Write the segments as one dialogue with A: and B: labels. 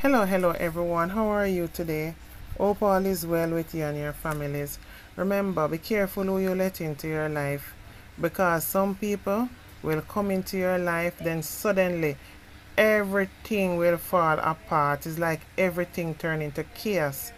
A: Hello everyone, how are you today? Hope all is well with you and your families. Remember, be careful who you let into your life, because some people will come into your life, then suddenly everything will fall apart. It's like everything turn into chaos,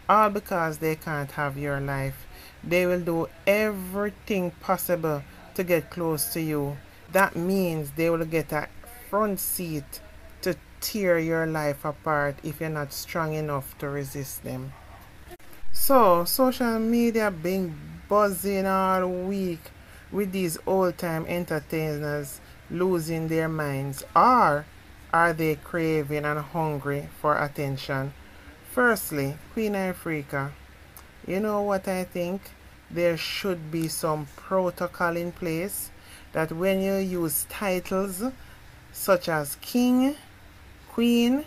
A: all because they can't have your life. They will do everything possible to get close to you. That means they will get a front seat to tear your life apart if you're not strong enough to resist them. So, social media been buzzing all week with these old time entertainers losing their minds, or are they craving and hungry for attention? Firstly, Queen Ifrica. You know what I think? There should be some protocol in place that when you use titles such as king, queen,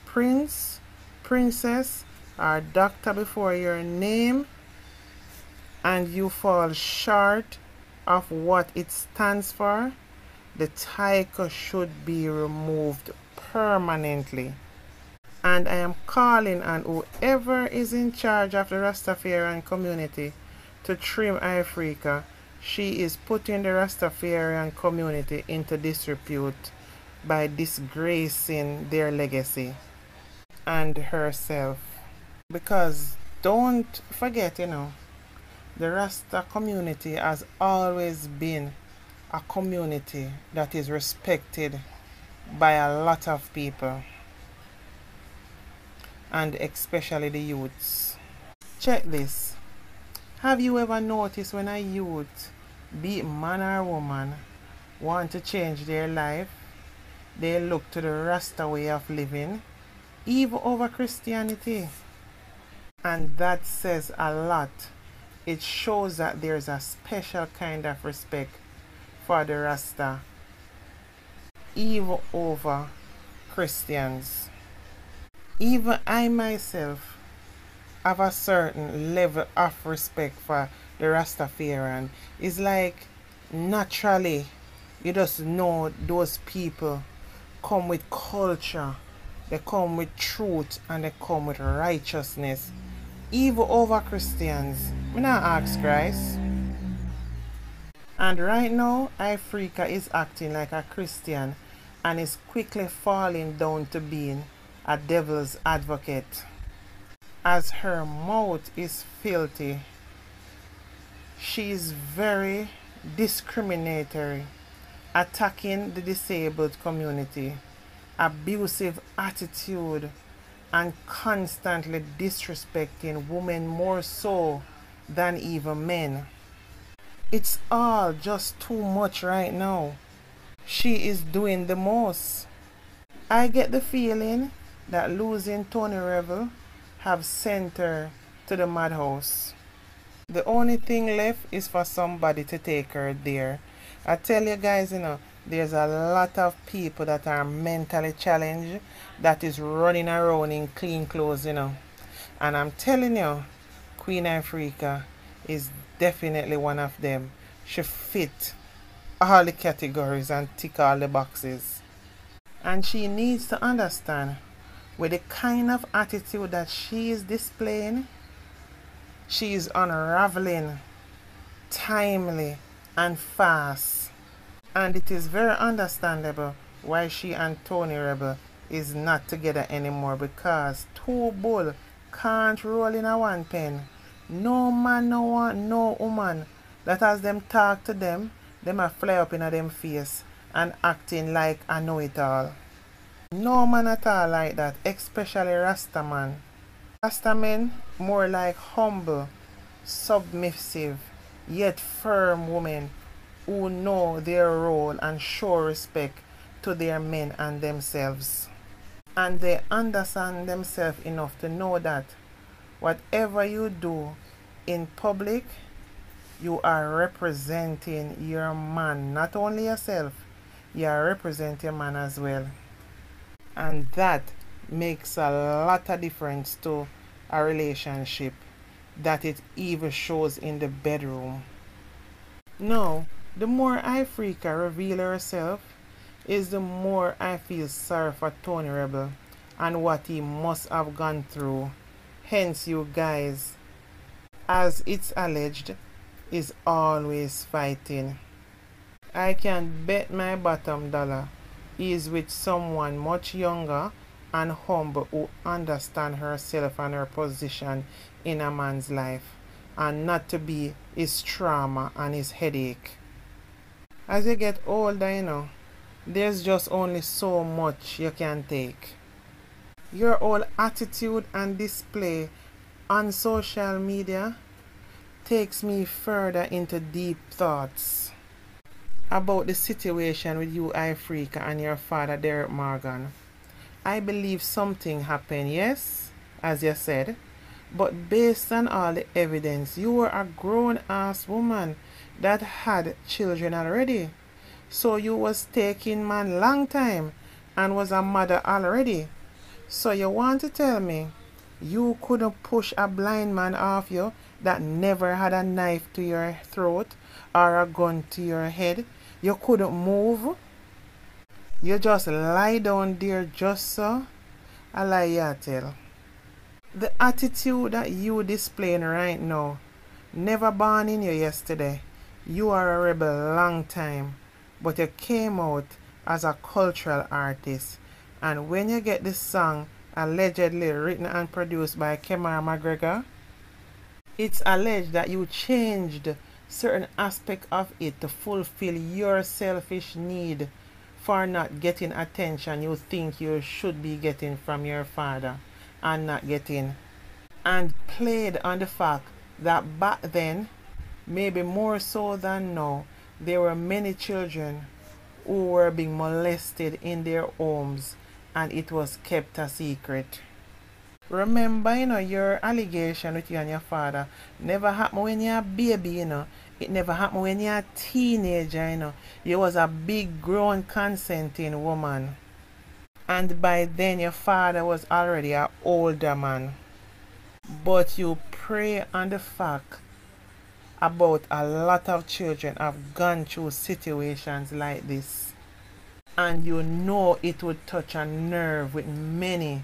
A: prince, princess, or doctor before your name, and you fall short of what it stands for, the title should be removed permanently. And I am calling on whoever is in charge of the Rastafarian community to trim Ifrica. She is putting the Rastafarian community into disrepute by disgracing their legacy and herself. Because don't forget, the Rasta community has always been a community that is respected by a lot of people, and especially the youths. Check this. Have you ever noticed when a youth, be it man or woman, want to change their life, they look to the Rasta way of living, even over Christianity? And that says a lot. It shows that there's a special kind of respect for the Rasta, even over Christians. Even I myself have a certain level of respect for the Rastafarian. It's like naturally you just know those people come with culture, they come with truth, and they come with righteousness, even over Christians. Me not ask Christ. And right now, Ifrica is acting like a Christian and is quickly falling down to being a devil's advocate. As her mouth is filthy, she is very discriminatory, attacking the disabled community, abusive attitude, and constantly disrespecting women more so than even men. It's all just too much right now. She is doing the most. I get the feeling that losing Tony Rebel have sent her to the madhouse. The only thing left is for somebody to take her there. I tell you guys, there's a lot of people that are mentally challenged that is running around in clean clothes, And I'm telling you, Queen Ifrica is definitely one of them. She fit all the categories and tick all the boxes. And she needs to understand, with the kind of attitude that she is displaying, she is unraveling timely and fast. And it is very understandable why she and Tony Rebel is not together anymore, because two bull can't roll in a one pen. No man, no woman that as them talk to them a fly up in a them face and acting like I know it all. No man at all like that, especially Rasta man. Rasta men more like humble, submissive, yet firm women who know their role and show respect to their men and themselves. And they understand themselves enough to know that whatever you do in public, you are representing your man, not only yourself, you are representing your man as well. And that makes a lot of difference to a relationship, that it even shows in the bedroom. Now, the more Ifrica reveals herself, is the more I feel sorry for Tony Rebel and what he must have gone through. Hence, you guys, as it's alleged, is always fighting. I can bet my bottom dollar he is with someone much younger and humble who understands herself and her position in a man's life, and not to be his trauma and his headache. As you get older, there's just only so much you can take. Your whole attitude and display on social media takes me further into deep thoughts about the situation with you, Ifrica, and your father, Derek Morgan. I believe something happened, yes, as you said, but based on all the evidence, you were a grown-ass woman that had children already. So you was taking man long time and was a mother already. So you want to tell me you couldn't push a blind man off you that never had a knife to your throat or a gun to your head? You couldn't move? You just lie down there just so? I lie you tell. The attitude that you displaying right now, never born in you yesterday. You are a rebel long time, but you came out as a cultural artist. And when you get this song allegedly written and produced by Kemar McGregor, it's alleged that you changed certain aspect of it to fulfill your selfish need for not getting attention you think you should be getting from your father and not getting, and played on the fact that back then, maybe more so than now, there were many children who were being molested in their homes and it was kept a secret. Remember, your allegation with you and your father never happened when you're a baby, It never happened when you're a teenager, You was a big grown consenting woman. And by then your father was already an older man. But you prey on the fact about a lot of children have gone through situations like this. And you know it would touch a nerve with many,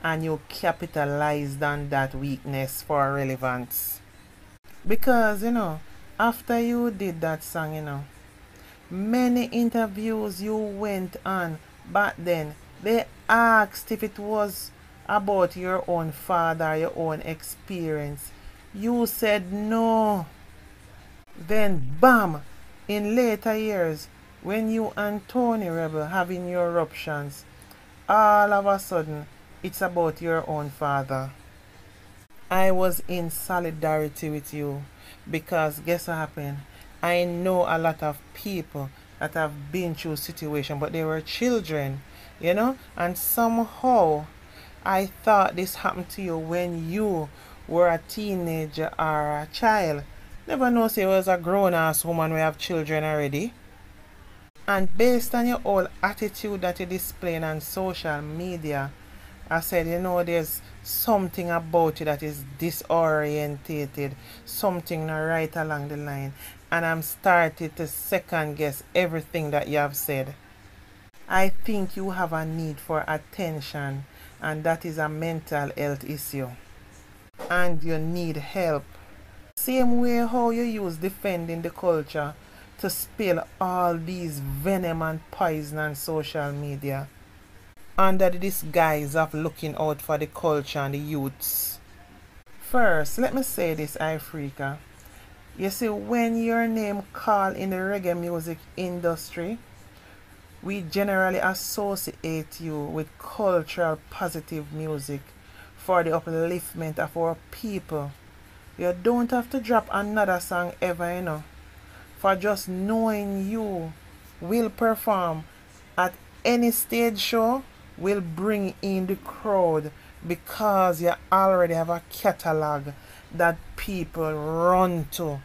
A: and you capitalized on that weakness for relevance. Because, after you did that song, many interviews you went on back then, they asked if it was about your own father, your own experience. You said no. Then, bam, in later years, when you and Tony Rebel having your eruptions, all of a sudden, it's about your own father. I was in solidarity with you because guess what happened? I know a lot of people that have been through situation, but they were children, and somehow I thought this happened to you when you were a teenager or a child. Never know say you was a grown-ass woman we have children already. And based on your whole attitude that you displaying on social media, I said, there's something about you that is disorientated, something not right along the line. And I'm starting to second guess everything that you have said. I think you have a need for attention, and that is a mental health issue. And you need help. Same way how you use defending the culture to spill all these venom and poison on social media, under the disguise of looking out for the culture and the youths. First, let me say this, Ifrica. You see, when your name called in the reggae music industry, we generally associate you with cultural positive music for the upliftment of our people. You don't have to drop another song ever, for just knowing you will perform at any stage show will bring in the crowd because you already have a catalog that people run to,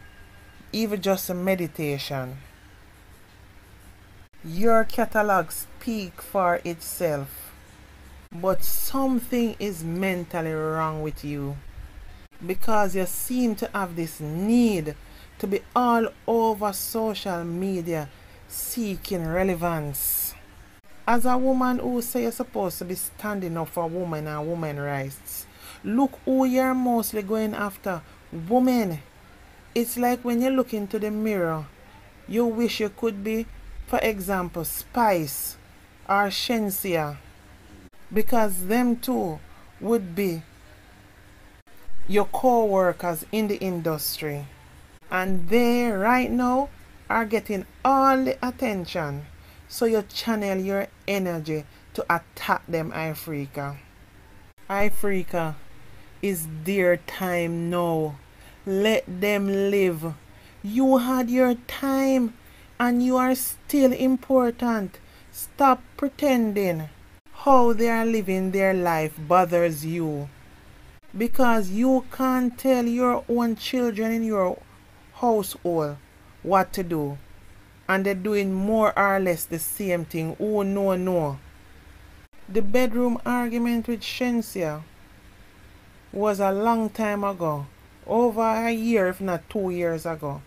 A: even just a meditation. Your catalog speaks for itself, but something is mentally wrong with you because you seem to have this need to be all over social media seeking relevance. As a woman who say you're supposed to be standing up for women and women rights, look who you're mostly going after. Women. It's like when you look into the mirror, you wish you could be, for example, Spice or Shenseea, because them two would be your co-workers in the industry, and they right now are getting all the attention, so you channel your energy to attack them. Ifrica, is their time now. Let them live. You had your time and you are still important. Stop pretending. How they are living their life bothers you, because you can't tell your own children in your household what to do, and they're doing more or less the same thing. Oh no. The bedroom argument with Shenseea was a long time ago, over a year if not 2 years ago.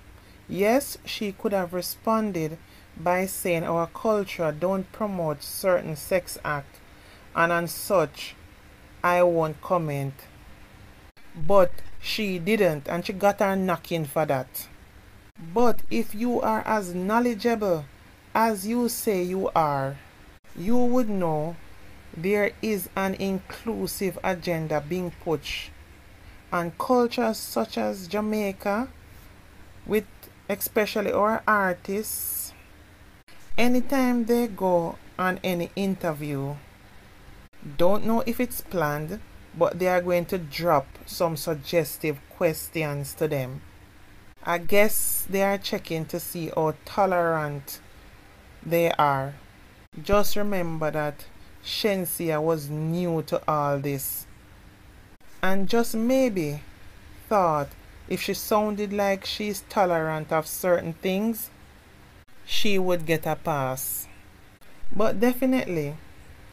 A: Yes, she could have responded by saying our culture don't promote certain sex acts, and on such I won't comment. But she didn't, and she got her knocking for that. But if you are as knowledgeable as you say you are, you would know there is an inclusive agenda being pushed, and cultures such as Jamaica, with especially our artists, anytime they go on any interview, don't know if it's planned, but they are going to drop some suggestive questions to them. I guess they are checking to see how tolerant they are. Just remember that Shenseea was new to all this, and just maybe thought if she sounded like she's tolerant of certain things, she would get a pass. But definitely,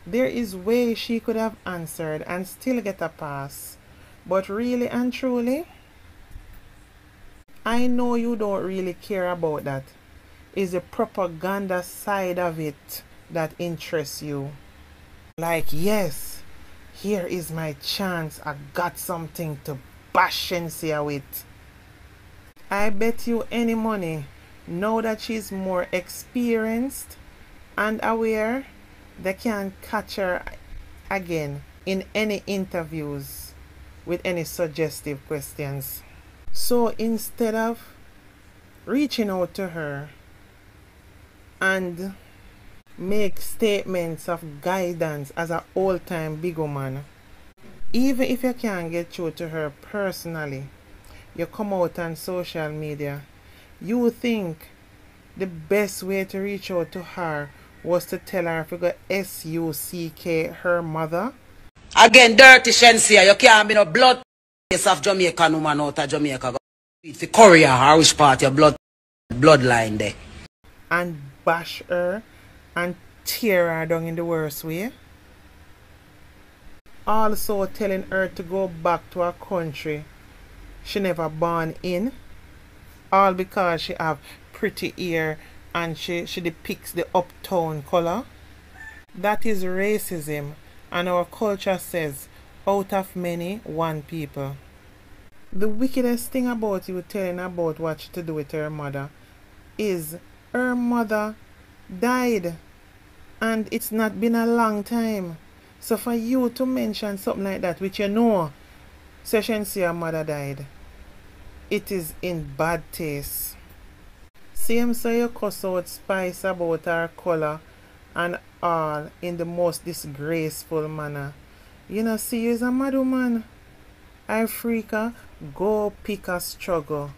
A: there is way she could have answered and still get a pass. But really and truly, I know you don't really care about that. It's the propaganda side of it that interests you. Like, yes, here is my chance. I got something to bash Shenseea with. I bet you any money, now that she's more experienced and aware, they can't catch her again in any interviews with any suggestive questions. So instead of reaching out to her and make statements of guidance as an old-time big woman, even if you can't get through to her personally, you come out on social media, you think the best way to reach out to her was to tell her to go S-U-C-K her mother?
B: Again, dirty Shenseea, you can't be no blood case of Jamaican woman out of Jamaica. It's the Korea or which part your bloodline there.
A: And bash her and tear her down in the worst way. Also telling her to go back to her country she never born in, all because she have pretty hair and she depicts the uptown color. That is racism, and our culture says out of many, one people. The wickedest thing about you telling about what she to do with her mother is her mother died, and it's not been a long time. So for you to mention something like that, which you know Shensea's mother died, it is in bad taste. Same so you cuss out Spice about her color and all in the most disgraceful manner. You know, see you as a mad woman. Ifrica, go pick a struggle.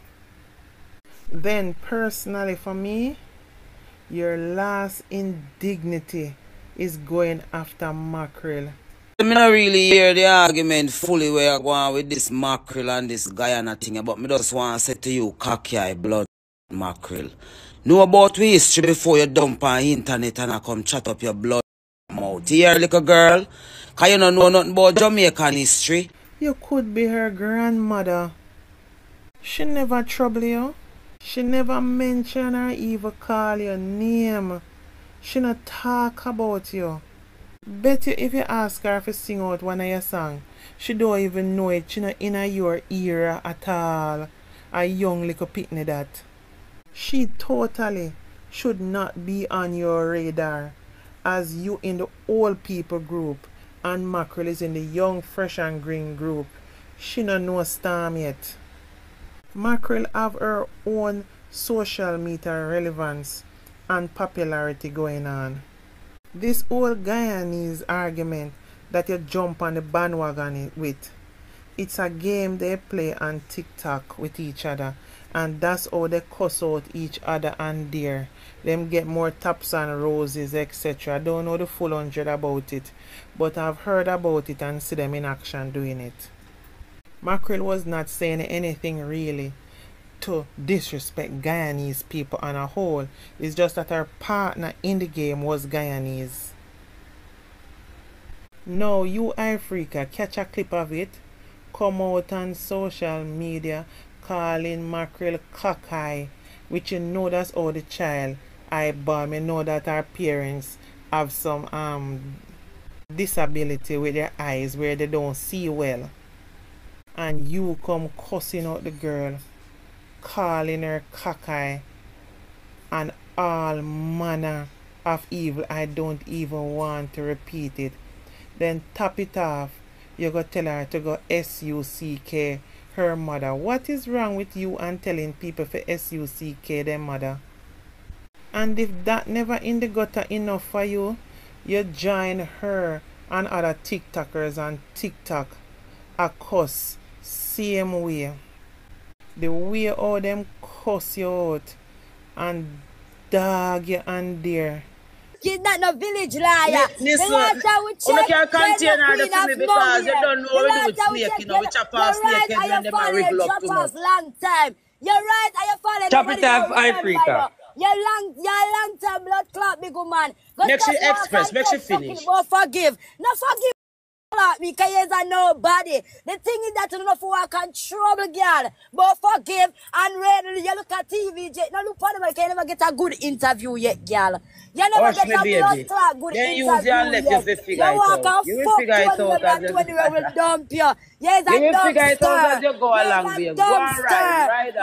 A: Then personally for me, your last indignity is going after Mackrel.
B: I don't really hear the argument fully where you're going with this Mackrel and this Guyana thing, but I just want to say to you, cocky eye blood Mackrel. Know about we history before you dump on the internet and I come chat up your blood mouth. Here, little girl, because you don't know nothing about Jamaican history.
A: You could be her grandmother. She never trouble you. She never mention or even call your name. She not talk about you. Bet you if you ask her to sing out one of your songs, she don't even know it. She not in your ear at all. A young little pitney that. She totally should not be on your radar, as you in the old people group and Mackrel is in the young, fresh and green group. She not know storm yet. Mackrel have her own social media relevance and popularity going on. This old Guyanese argument that you jump on the bandwagon with, it's a game they play on TikTok with each other, and that's how they cuss out each other and dare. Them get more taps and roses, etc. I don't know the full 100 about it, but I've heard about it and see them in action doing it. Mackrel was not saying anything really to disrespect Guyanese people on a whole. It's just that her partner in the game was Guyanese. Now you Ifrica catch a clip of it, come out on social media calling Mackrel cockeye, which you know that's how the child eyeball. You know that our parents have some disability with their eyes where they don't see well. And you come cussing out the girl, calling her cockeye and all manner of evil. I don't even want to repeat it. Then top it off, you go tell her to go S-U-C-K her mother. What is wrong with you and telling people for S-U-C-K their mother? And if that never in the gutter enough for you, you join her and other TikTokers on TikTok a cuss same way. The way all them cuss you out and dog you and dare.
C: She's not no village liar.
B: Listen, you can't contain her the film because you don't know what we do with snake, you know, we chop off snake and when them are wriggle up too much.
C: Long time. You're right, I have fallen.
D: Chop it off, Ifrica.
C: You're long time blood clot, big woman.
B: Make she express, make she finish.
C: Forgive. No forgive. Me because you're nobody. The thing is that you don't know for I can trouble girl. But forgive and ready. You look at TV. Now look for them. You can never get a good interview yet, girl. You never get a blood clot good
B: then
C: interview.
B: Use your leg to figure it out. You will figure it out as you
C: will dump you. Yes,
B: you will figure it out as you go along, babe. Go on, ride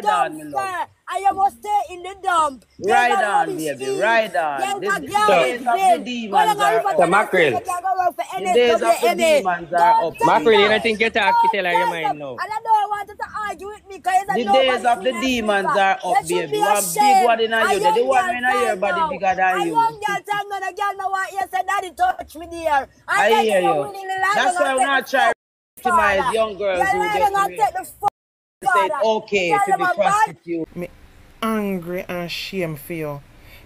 B: on, my love.
C: And you must stay in the dump.
B: Ride on, baby, ride on. The days of the demons are up.
D: The Mackrel.
B: The days of the demons are up.
D: Mackrel, you don't think you talk to tell her your mind now.
C: And I don't want you to argue with me because
B: the days of the demons are up, baby. One big one in you. The one in your body bigger than you.
C: A young girl tell me the girl know what you said, daddy touch me there.
B: I hear you. That's why I'm not trying to victimize young girls who get raped. Say okay to be prostitute.
A: Me angry and ashamed for you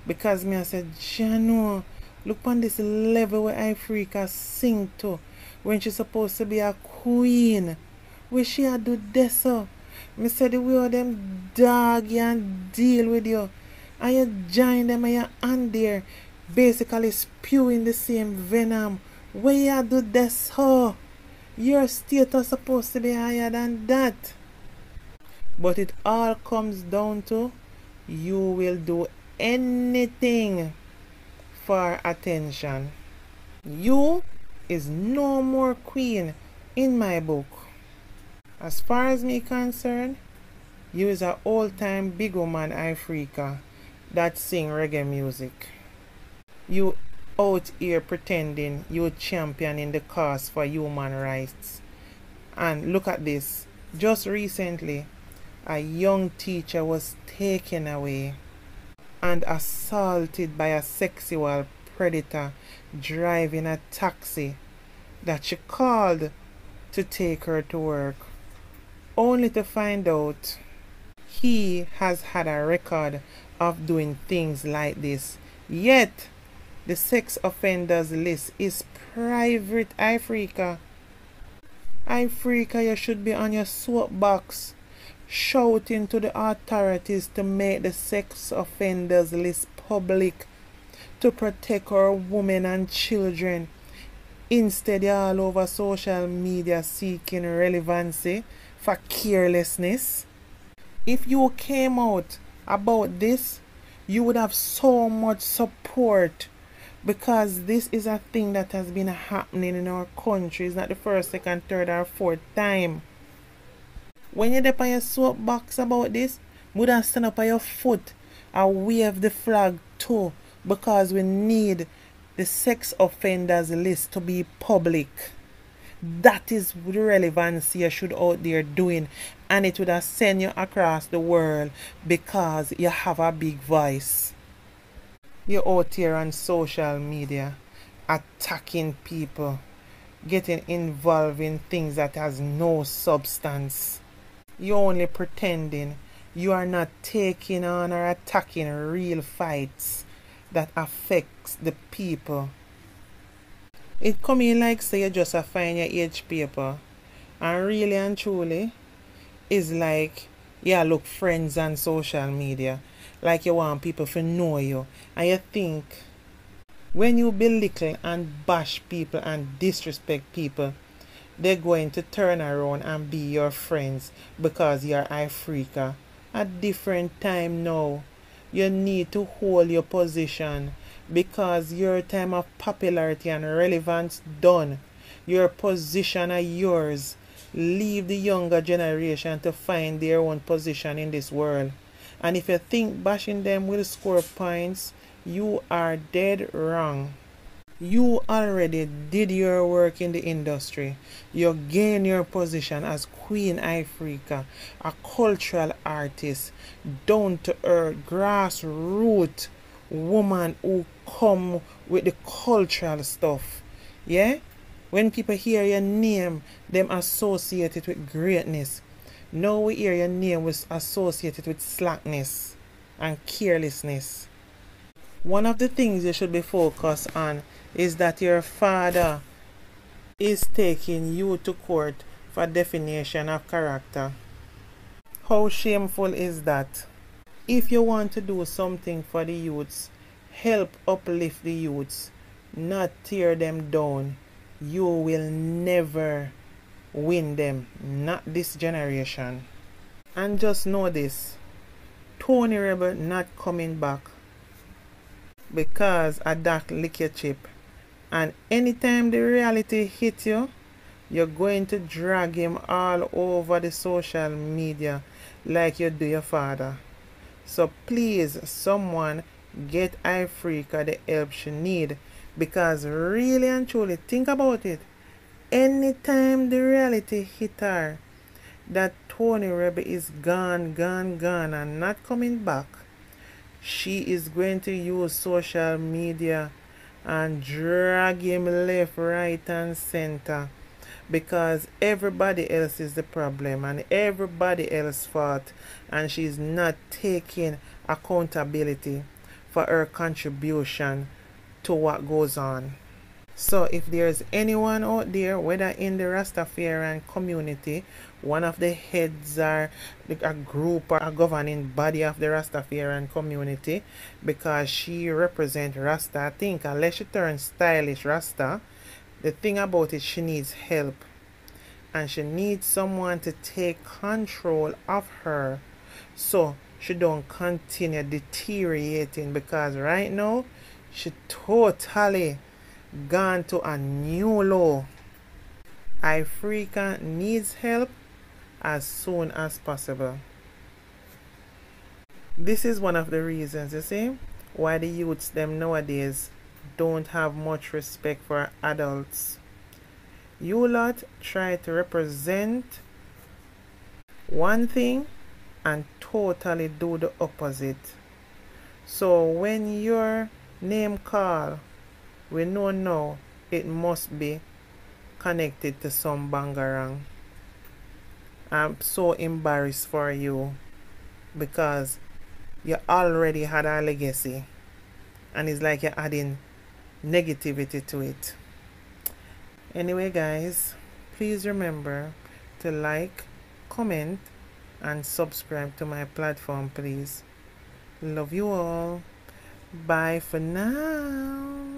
A: because me I said, Jano, look on this level where Ifrica sing to when she's supposed to be a queen. Where she had do this so. Me said the way of them dog and deal with you. And you join them and you're on there basically spewing the same venom. Where you do this so. Your status supposed to be higher than that. But it all comes down to you will do anything for attention. You is no more queen in my book. As far as me concerned, you is a all-time big woman Ifrica that sing reggae music. You out here pretending you championing the cause for human rights. And look at this. Just recently, a young teacher was taken away and assaulted by a sexual predator driving a taxi that she called to take her to work, only to find out he has had a record of doing things like this. Yet, the sex offenders list is private, Ifrica. Ifrica, you should be on your soapbox shouting to the authorities to make the sex offenders list public to protect our women and children. Instead, you're all over social media seeking relevancy for carelessness. If you came out about this, you would have so much support, because this is a thing that has been happening in our country. It's not the first, second, third, or fourth time. When you're up on your soapbox about this, would have stand up on your foot and wave the flag too, because we need the sex offenders list to be public. That is the relevancy you should out there doing, and it would have sent you across the world because you have a big voice. You're out here on social media attacking people, getting involved in things that has no substance. You're only pretending. You are not taking on or attacking real fights that affects the people. It come in like say you just a find your age paper, and really and truly is like look friends on social media, like you want people to know you, and you think when you belittle and bash people and disrespect people, they're going to turn around and be your friends because you're Ifrica. A different time now. You need to hold your position, because your time of popularity and relevance done. Your position are yours. Leave the younger generation to find their own position in this world. And if you think bashing them will score points, you are dead wrong. You already did your work in the industry. You gain your position as Queen Ifrica, a cultural artist, down to earth, grassroots woman who come with the cultural stuff. Yeah? When people hear your name, them associate it with greatness. Now we hear your name was associated with slackness and carelessness. One of the things you should be focused on is that your father is taking you to court for defamation of character. How shameful is that? If you want to do something for the youths, help uplift the youths, not tear them down, you will never win them, not this generation. And just know this, Tony Rebel not coming back, because of that lick your chip. And anytime the reality hit you, you're going to drag him all over the social media like you do your father. So please, someone get Ifrica the help she need, because really and truly, think about it. Anytime the reality hit her that Tony Rebel is gone and not coming back, she is going to use social media and drag him left, right, and center, because everybody else is the problem and everybody else fault, and she's not taking accountability for her contribution to what goes on. So if there's anyone out there, whether in the Rastafarian community, one of the heads or a group or a governing body of the Rastafarian community, because she represents Rasta, I think unless she turns stylish Rasta, the thing about it, she needs help. And she needs someone to take control of her so she don't continue deteriorating, because right now she totally gone to a new low. Ifrica needs help as soon as possible. This is one of the reasons, you see, why the youths them nowadays don't have much respect for adults. You lot try to represent one thing and totally do the opposite. So when your name call, we know now it must be connected to some bangarang. I'm so embarrassed for you, because you already had a legacy and it's like you're adding negativity to it. Anyway guys, please remember to like, comment, and subscribe to my platform, please. Love you all. Bye for now.